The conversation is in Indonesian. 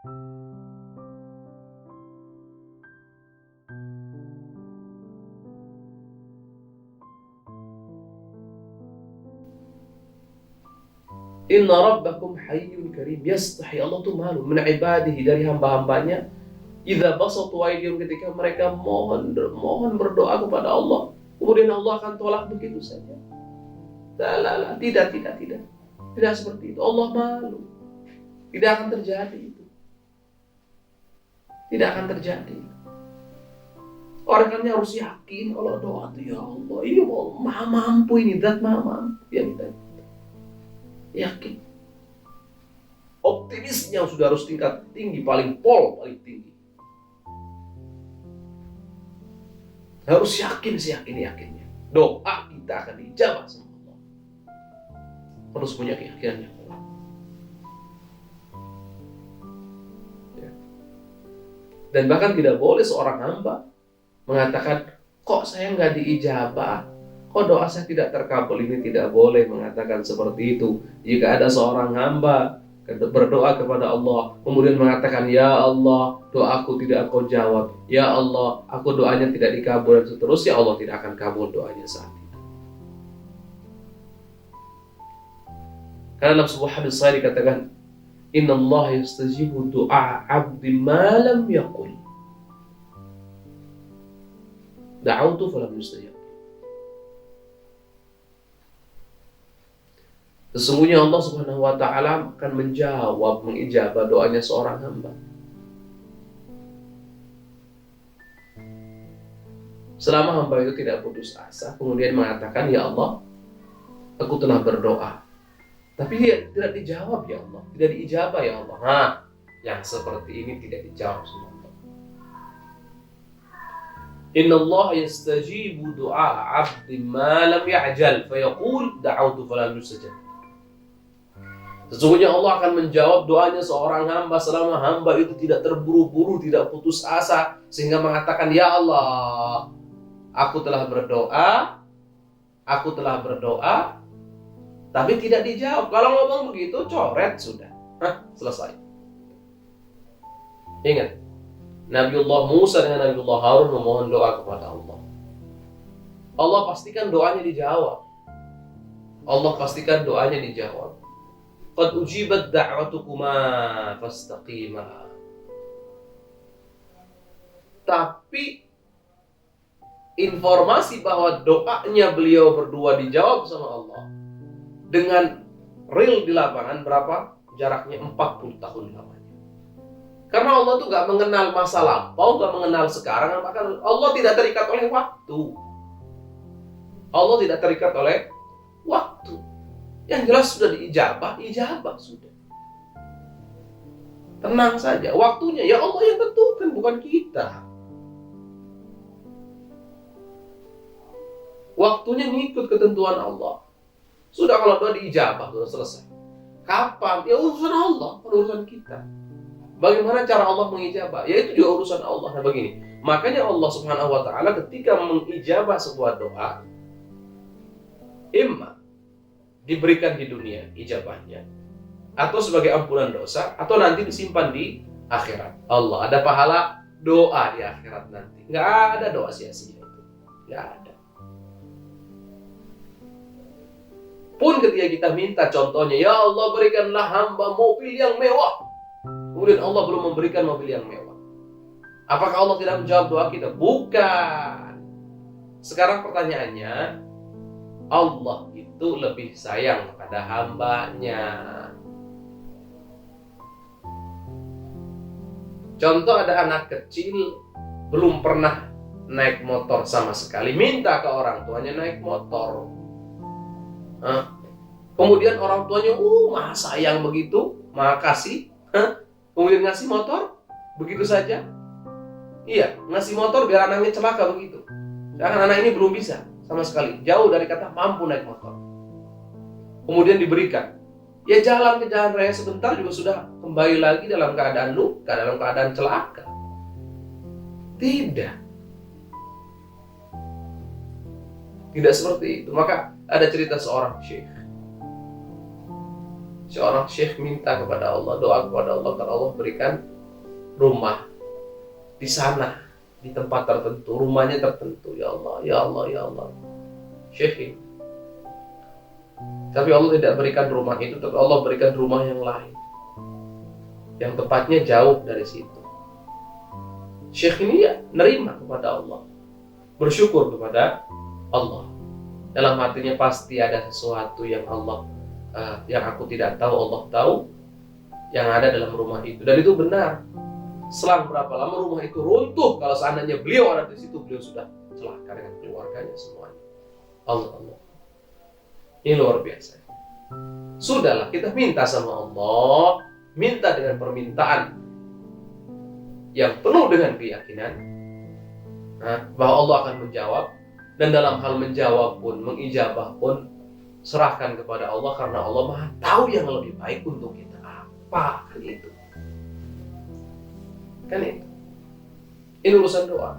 Inna rabbakum hayyun karim. Yastahi, Allah tuh malu min ibadihi, dari hamba-hambanya. Idza basatu aydihim, ketika mereka mohon berdoa kepada Allah, kemudian Allah akan tolak begitu saja. Tidak. Tidak seperti itu. Allah malu. Tidak akan terjadi itu. Tidak akan terjadi. Orang kan harus yakin kalau doa itu, ya Allah, ini maha mampu, ini zat maha mampu. Ya kita yakin. Optimisnya sudah harus tingkat tinggi, paling tinggi. Harus yakin seyakin-yakinnya. Doa kita akan dijawab sama Allah. Harus punya keyakinan yang kuat. Ya. Dan bahkan tidak boleh seorang hamba mengatakan, kok saya nggak diijabah, kok doa saya tidak terkabul. Ini tidak boleh mengatakan seperti itu. Jika ada seorang hamba berdoa kepada Allah, kemudian mengatakan, ya Allah, doaku tidak Engkau jawab, ya Allah, aku doanya tidak dikabul, dan seterusnya, Allah tidak akan kabul doanya saat itu. Karena dalam sebuah hadis sahih dikatakan, Inna Allah yastajibu du'a abdi ma lam yaqul da'autu falam yustajab. Sesungguhnya Allah Subhanahu wa ta'ala akan menjawab, mengijabah doanya seorang hamba selama hamba itu tidak putus asa, kemudian mengatakan, ya Allah, aku telah berdoa, tapi tidak dijawab, ya Allah, tidak diijabah, ya Allah. Nah, yang seperti ini tidak dijawab sama Allah. Inna Allah yastajibu du'a abdi ma lam ya'jal fayaqul da'autu falam yustajab. Sesungguhnya Allah akan menjawab doanya seorang hamba selama hamba itu tidak terburu-buru, tidak putus asa, sehingga mengatakan, ya Allah, aku telah berdoa, tapi tidak dijawab. Kalau ngomong begitu, coret sudah. Selesai. Ingat, Nabiullah Musa dengan Nabiullah Harun memohon doa kepada Allah. Allah pastikan doanya dijawab. Qad ujibat da'watukuma fastaqima. Tapi informasi bahwa doanya beliau berdua dijawab sama Allah dengan real di lapangan berapa? Jaraknya 40 tahun lamanya. Karena Allah tuh gak mengenal masa lampau, gak mengenal sekarang, maka Allah tidak terikat oleh waktu. Yang jelas sudah ijabah sudah. Tenang saja, waktunya ya Allah yang tentukan, bukan kita. Waktunya ngikut ketentuan Allah. Sudah, kalau doa diijabah, sudah selesai. Kapan? Ya urusan Allah, bukan urusan kita. Bagaimana cara Allah mengijabah? Ya itu juga urusan Allah. Nah begini, makanya Allah Subhanahu wa ta'ala ketika mengijabah sebuah doa, imma diberikan di dunia ijabahnya, atau sebagai ampunan dosa, atau nanti disimpan di akhirat. Allah ada pahala doa di akhirat nanti. Nggak ada doa sia-sia itu, nggak ada. Pun ketika kita minta, contohnya, ya Allah berikanlah hamba mobil yang mewah, kemudian Allah belum memberikan mobil yang mewah, apakah Allah tidak menjawab doa kita? Bukan. Sekarang pertanyaannya, Allah itu lebih sayang pada hambanya. Contoh, ada anak kecil belum pernah naik motor sama sekali, minta ke orang tuanya naik motor. Kemudian orang tuanya, maha sayang begitu, maha kasih, kemudian ngasih motor begitu saja. Iya, ngasih motor biar anaknya celaka begitu. Sedangkan anak ini belum bisa sama sekali, jauh dari kata mampu naik motor. Kemudian diberikan, ya jalan ke jalan raya sebentar juga sudah kembali lagi dalam keadaan luka, dalam keadaan celaka. Tidak seperti itu. Maka ada cerita seorang syekh Seorang syekh minta kepada Allah, doa kepada Allah agar Allah berikan rumah di sana, di tempat tertentu, rumahnya tertentu. Ya Allah, ya Allah, ya Allah. Syekh ini. Tapi Allah tidak berikan rumah itu, tapi Allah berikan rumah yang lain, yang tepatnya jauh dari situ. Syekh ini ya nerima kepada Allah, bersyukur kepada Allah. Dalam hatinya pasti ada sesuatu yang yang aku tidak tahu, Allah tahu, yang ada dalam rumah itu. Dan itu benar. Selang berapa lama rumah itu runtuh. Kalau seandainya beliau ada di situ, beliau sudah celaka dengan keluarganya semuanya. Allah. Ini luar biasa. Sudahlah, kita minta sama Allah, minta dengan permintaan yang penuh dengan keyakinan bahwa Allah akan menjawab. Dan dalam hal menjawab pun, mengijabah pun, serahkan kepada Allah, karena Allah Maha tahu yang lebih baik untuk kita. Apa kan itu? Ini urusan doa.